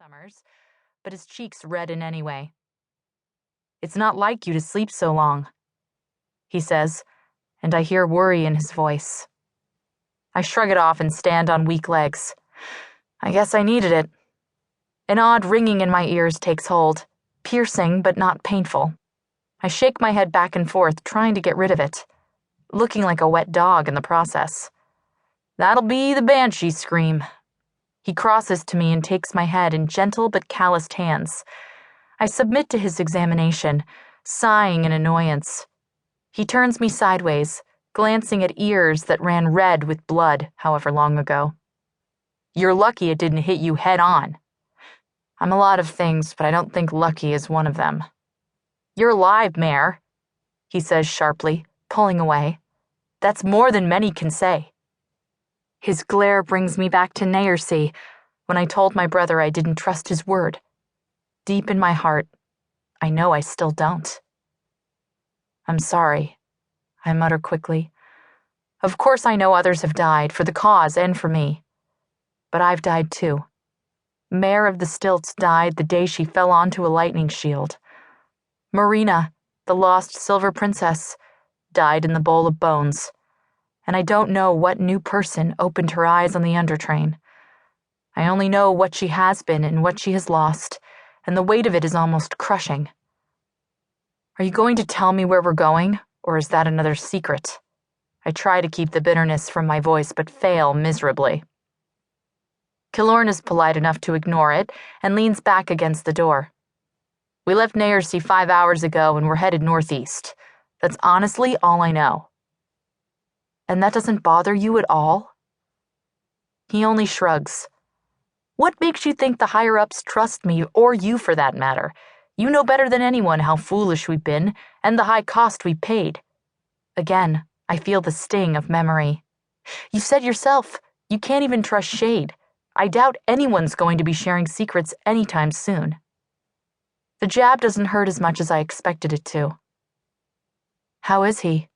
summers, but his cheeks redden anyway. "It's not like you to sleep so long," he says, and I hear worry in his voice. I shrug it off and stand on weak legs. I guess I needed it. An odd ringing in my ears takes hold, piercing but not painful. I shake my head back and forth, trying to get rid of it, looking like a wet dog in the process. "That'll be the banshee scream." He crosses to me and takes my head in gentle but calloused hands. I submit to his examination, sighing in annoyance. He turns me sideways, glancing at ears that ran red with blood however long ago. "You're lucky it didn't hit you head on." I'm a lot of things, but I don't think lucky is one of them. "You're alive, Mare," he says sharply, pulling away. "That's more than many can say." His glare brings me back to Naersea, when I told my brother I didn't trust his word. Deep in my heart, I know I still don't. "I'm sorry," I mutter quickly. "Of course I know others have died, for the cause and for me. But I've died too. Mare of the Stilts died the day she fell onto a lightning shield. Marina, the lost silver princess, died in the bowl of bones. And I don't know what new person opened her eyes on the undertrain. I only know what she has been and what she has lost, and the weight of it is almost crushing. Are you going to tell me where we're going, or is that another secret?" I try to keep the bitterness from my voice, but fail miserably. Killorn is polite enough to ignore it and leans back against the door. "We left Naersea 5 hours ago and we're headed northeast. That's honestly all I know." "And that doesn't bother you at all?" He only shrugs. "What makes you think the higher-ups trust me, or you for that matter? You know better than anyone how foolish we've been, and the high cost we paid." Again, I feel the sting of memory. "You said yourself, you can't even trust Shade. I doubt anyone's going to be sharing secrets anytime soon." The jab doesn't hurt as much as I expected it to. "How is he?"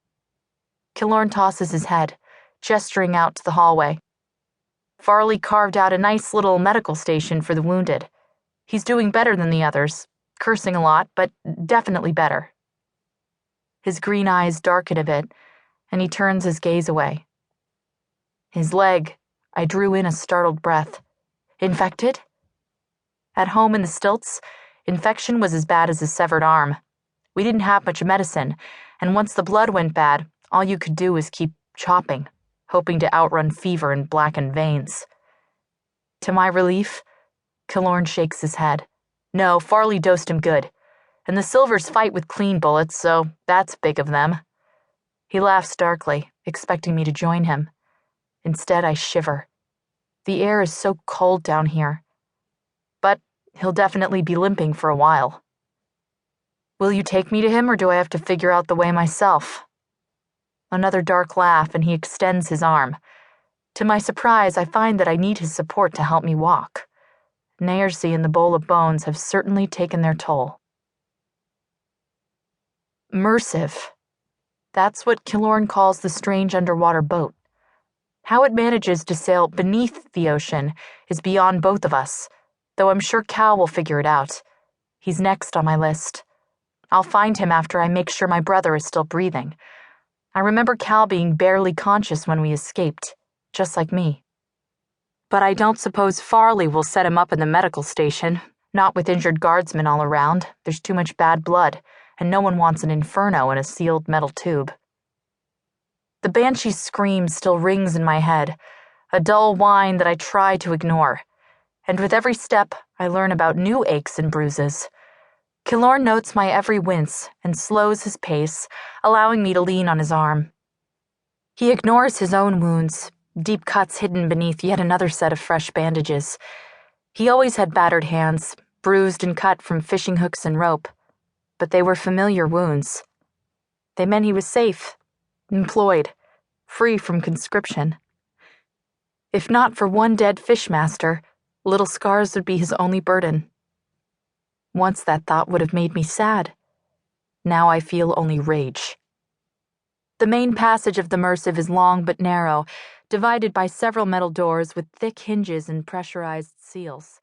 Killorn tosses his head, gesturing out to the hallway. "Farley carved out a nice little medical station for the wounded. He's doing better than the others, cursing a lot, but definitely better." His green eyes darken a bit, and he turns his gaze away. "His leg," I drew in a startled breath. "Infected?" At home in the Stilts, infection was as bad as a severed arm. We didn't have much medicine, and once the blood went bad, all you could do was keep chopping, hoping to outrun fever and blackened veins. To my relief, Killorn shakes his head. "No, Farley dosed him good. And the Silvers fight with clean bullets, so that's big of them." He laughs darkly, expecting me to join him. Instead, I shiver. The air is so cold down here. But he'll definitely be limping for a while. "Will you take me to him, or do I have to figure out the way myself?" Another dark laugh, and he extends his arm. To my surprise, I find that I need his support to help me walk. Naersea and the Bowl of Bones have certainly taken their toll. Mersive. That's what Killorn calls the strange underwater boat. How it manages to sail beneath the ocean is beyond both of us, though I'm sure Cal will figure it out. He's next on my list. I'll find him after I make sure my brother is still breathing. I remember Cal being barely conscious when we escaped, just like me. But I don't suppose Farley will set him up in the medical station, not with injured guardsmen all around. There's too much bad blood, and no one wants an inferno in a sealed metal tube. The banshee's scream still rings in my head, a dull whine that I try to ignore. And with every step, I learn about new aches and bruises. Killorn notes my every wince and slows his pace, allowing me to lean on his arm. He ignores his own wounds, deep cuts hidden beneath yet another set of fresh bandages. He always had battered hands, bruised and cut from fishing hooks and rope, but they were familiar wounds. They meant he was safe, employed, free from conscription. If not for one dead fishmaster, little scars would be his only burden. Once that thought would have made me sad. Now I feel only rage. The main passage of the Mersive is long but narrow, divided by several metal doors with thick hinges and pressurized seals.